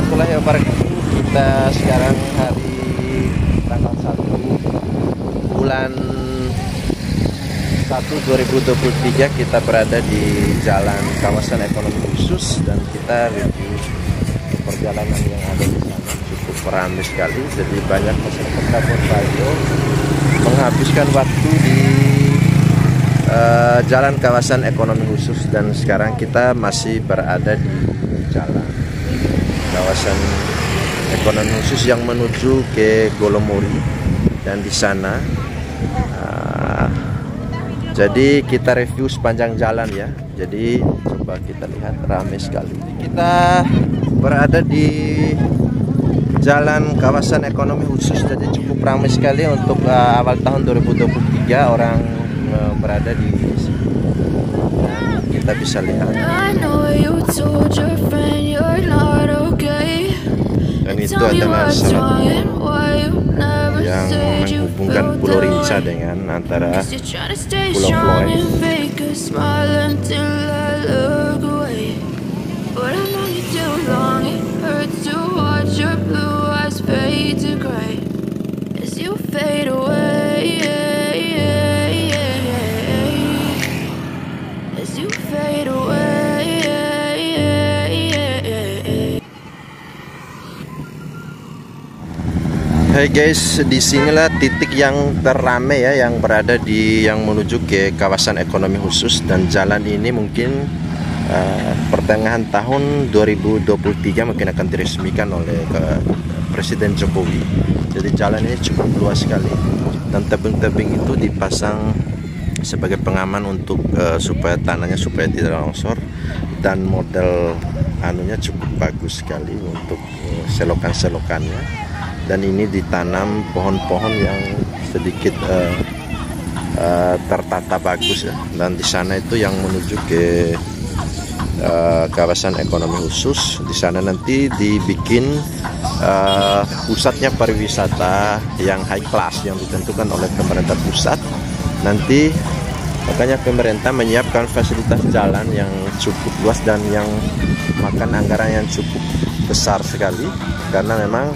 warahmatullahi wabarakatuh. Kita sekarang hari tanggal 1 bulan 1 2023. Kita berada di jalan kawasan ekonomi khusus dan kita review perjalanan yang ada di sana. Cukup ramai sekali, jadi banyak masyarakat Labuan Bajo menghabiskan waktu di jalan kawasan ekonomi khusus, dan sekarang kita masih berada di jalan kawasan ekonomi khusus yang menuju ke Golomori. Dan di sana jadi kita review sepanjang jalan ya. Jadi coba kita lihat, ramai sekali. Kita berada di jalan kawasan ekonomi khusus, jadi cukup ramai sekali untuk awal tahun 2023 orang berada di sini. Dan kita bisa lihat. Dan itu adalah salah yang menghubungkan Pulau Rinca dengan antara Pulau Floyd. Hai guys, disinilah titik yang teramai ya, yang berada di yang menuju ke kawasan ekonomi khusus. Dan jalan ini mungkin pertengahan tahun 2023 mungkin akan diresmikan oleh Presiden Jokowi. Jadi jalan ini cukup luas sekali, dan tebing-tebing itu dipasang sebagai pengaman untuk supaya tanahnya supaya tidak longsor. Dan model anunya cukup bagus sekali untuk selokan-selokannya. Dan ini ditanam pohon-pohon yang sedikit tertata bagus ya. Dan di sana itu yang menuju ke kawasan ekonomi khusus. Di sana nanti dibikin pusatnya pariwisata yang high class yang ditentukan oleh pemerintah pusat. Nanti makanya pemerintah menyiapkan fasilitas jalan yang cukup luas dan yang makan anggaran yang cukup besar sekali, karena memang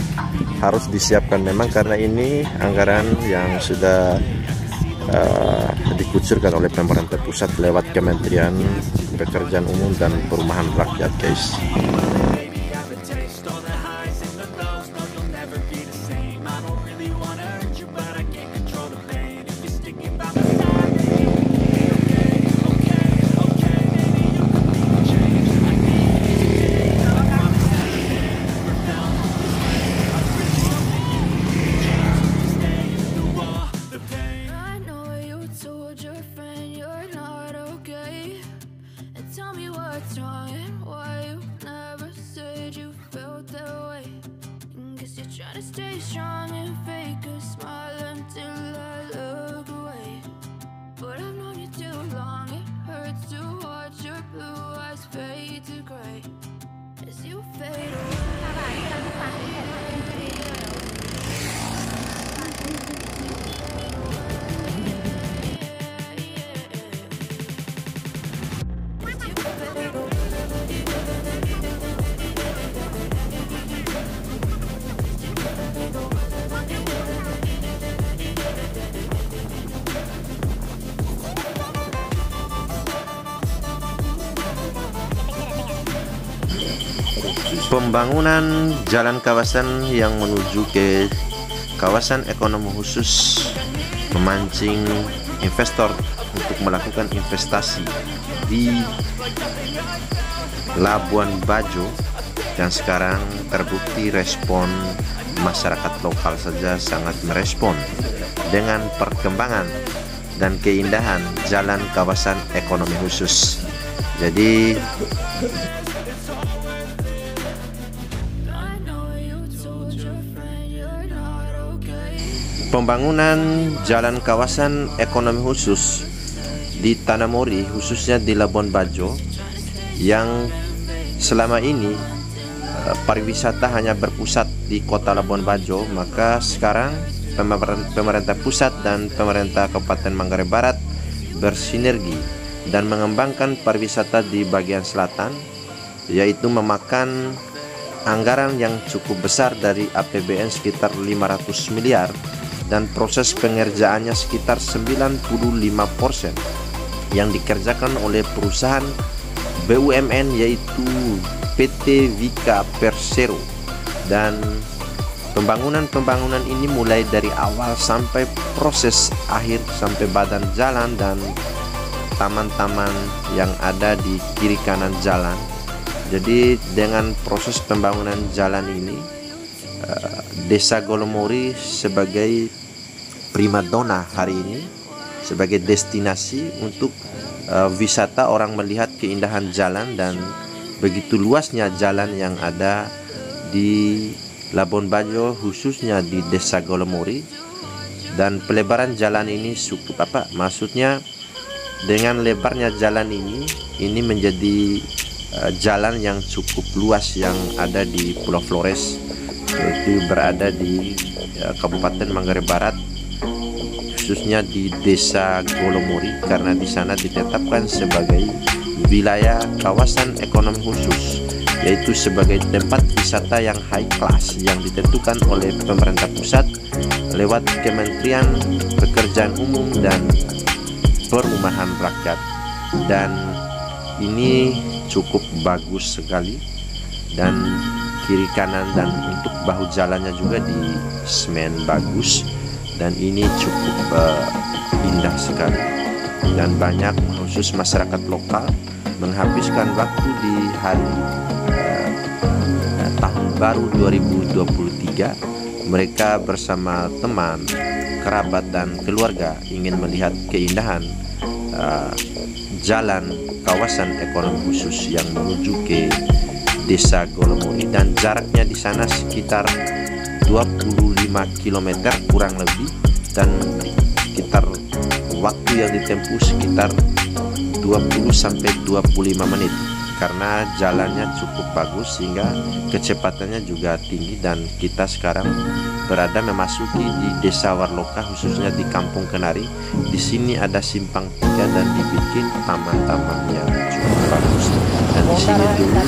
harus disiapkan memang karena ini anggaran yang sudah dikucurkan oleh pemerintah pusat lewat Kementerian Pekerjaan Umum dan Perumahan Rakyat, guys. Stay strong and fake a smile until I look away. But I've known you too long, it hurts to watch your blue eyes fade to gray as you fade Pembangunan jalan kawasan yang menuju ke kawasan ekonomi khusus memancing investor untuk melakukan investasi di Labuan Bajo, dan sekarang terbukti respon masyarakat lokal saja sangat merespon dengan perkembangan dan keindahan jalan kawasan ekonomi khusus. Jadi pembangunan jalan kawasan ekonomi khusus di Tanah Mori, khususnya di Labuan Bajo, yang selama ini pariwisata hanya berpusat di kota Labuan Bajo, maka sekarang pemerintah pusat dan pemerintah Kabupaten Manggarai Barat bersinergi dan mengembangkan pariwisata di bagian selatan, yaitu memakan anggaran yang cukup besar dari APBN sekitar 500 miliar dan proses pengerjaannya sekitar 95% yang dikerjakan oleh perusahaan BUMN yaitu PT Vika Persero. Dan pembangunan ini mulai dari awal sampai proses akhir, sampai badan jalan dan taman-taman yang ada di kiri kanan jalan. Jadi dengan proses pembangunan jalan ini, Desa Golomori sebagai primadona hari ini, sebagai destinasi untuk wisata, orang melihat keindahan jalan dan begitu luasnya jalan yang ada di Labuan Bajo, khususnya di Desa Golomori. Dan pelebaran jalan ini cukup maksudnya dengan lebarnya jalan ini menjadi jalan yang cukup luas yang ada di Pulau Flores, yaitu berada di Kabupaten Manggarai Barat, khususnya di Desa Golomori, karena di sana ditetapkan sebagai wilayah kawasan ekonomi khusus, yaitu sebagai tempat wisata yang high class yang ditentukan oleh pemerintah pusat lewat Kementerian Pekerjaan Umum dan Perumahan Rakyat. Dan ini cukup bagus sekali, dan kiri kanan dan untuk bahu jalannya juga di semen bagus, dan ini cukup indah sekali. Dan banyak khusus masyarakat lokal menghabiskan waktu di hari tahun baru 2023. Mereka bersama teman, kerabat dan keluarga ingin melihat keindahan jalan kawasan ekonomi khusus yang menuju ke Desa Golomori, dan jaraknya di sana sekitar 25 km kurang lebih, dan sekitar waktu yang ditempuh sekitar 20 sampai 25 menit karena jalannya cukup bagus sehingga kecepatannya juga tinggi. Dan kita sekarang berada memasuki di Desa Warloka, khususnya di Kampung Kenari. Di sini ada simpang 3 dan dibikin taman-taman yang cukup bagus. Dan di sini dulu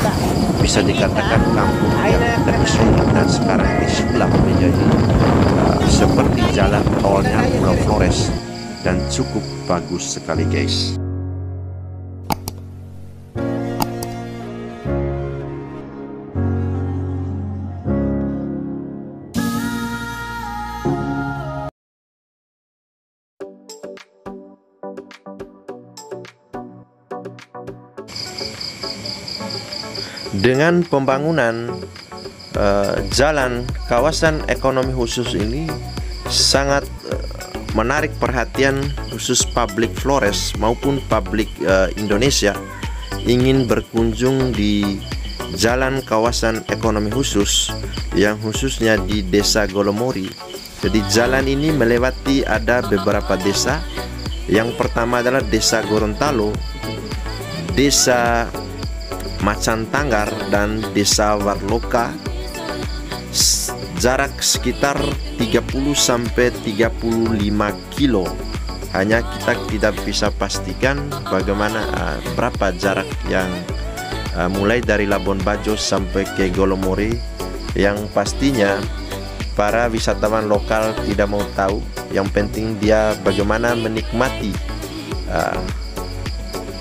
bisa dikatakan kampung yang tersulit dan sekarang disulap menjadi seperti jalan tolnya Pulau Flores, dan cukup bagus sekali guys. Dengan pembangunan jalan kawasan ekonomi khusus ini sangat menarik perhatian khusus publik Flores maupun publik Indonesia ingin berkunjung di jalan kawasan ekonomi khusus yang khususnya di Desa Golomori. Jadi jalan ini melewati ada beberapa desa. Yang pertama adalah Desa Gorontalo, Desa Macan Tanggar dan Desa Warloka. Jarak sekitar 30 sampai 35 kilo. Hanya kita tidak bisa pastikan bagaimana berapa jarak yang mulai dari Labuan Bajo sampai ke Golomori. Yang pastinya para wisatawan lokal tidak mau tahu. Yang penting dia bagaimana menikmati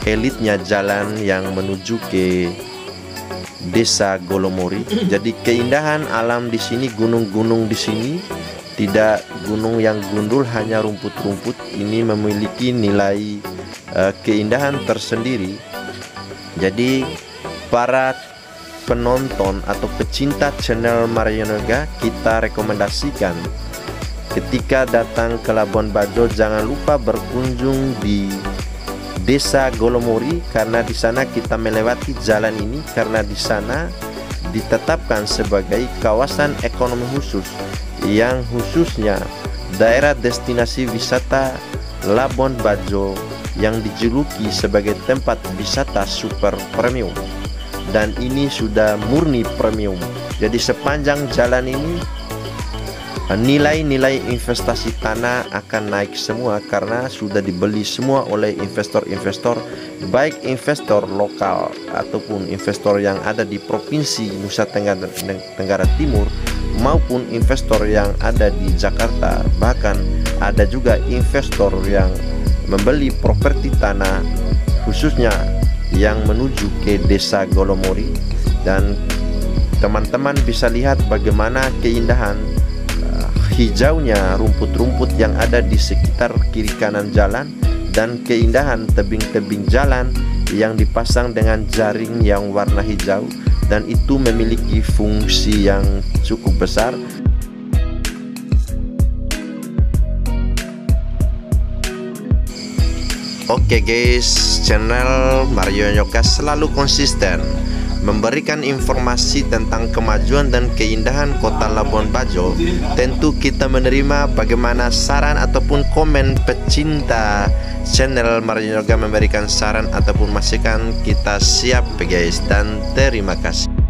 elitnya jalan yang menuju ke Desa Golomori. Jadi keindahan alam di sini, gunung-gunung di sini, tidak gunung yang gundul, hanya rumput-rumput. Ini memiliki nilai keindahan tersendiri. Jadi para penonton atau pecinta channel Mario Noga, kita rekomendasikan ketika datang ke Labuan Bajo jangan lupa berkunjung di Desa Golomori, karena di sana kita melewati jalan ini karena di sana ditetapkan sebagai kawasan ekonomi khusus yang khususnya daerah destinasi wisata Labuan Bajo yang dijuluki sebagai tempat wisata super premium, dan ini sudah murni premium. Jadi sepanjang jalan ini nilai-nilai investasi tanah akan naik semua karena sudah dibeli semua oleh investor-investor baik investor lokal ataupun investor yang ada di Provinsi Nusa Tenggara Timur maupun investor yang ada di Jakarta. Bahkan ada juga investor yang membeli properti tanah khususnya yang menuju ke Desa Golomori, dan teman-teman bisa lihat bagaimana keindahan hijaunya rumput-rumput yang ada di sekitar kiri kanan jalan, dan keindahan tebing-tebing jalan yang dipasang dengan jaring yang warna hijau, dan itu memiliki fungsi yang cukup besar. Oke guys, channel Mario Yoga selalu konsisten memberikan informasi tentang kemajuan dan keindahan kota Labuan Bajo. Tentu kita menerima bagaimana saran ataupun komen pecinta channel Mario Yoga memberikan saran ataupun masukan. Kita siap guys, dan terima kasih.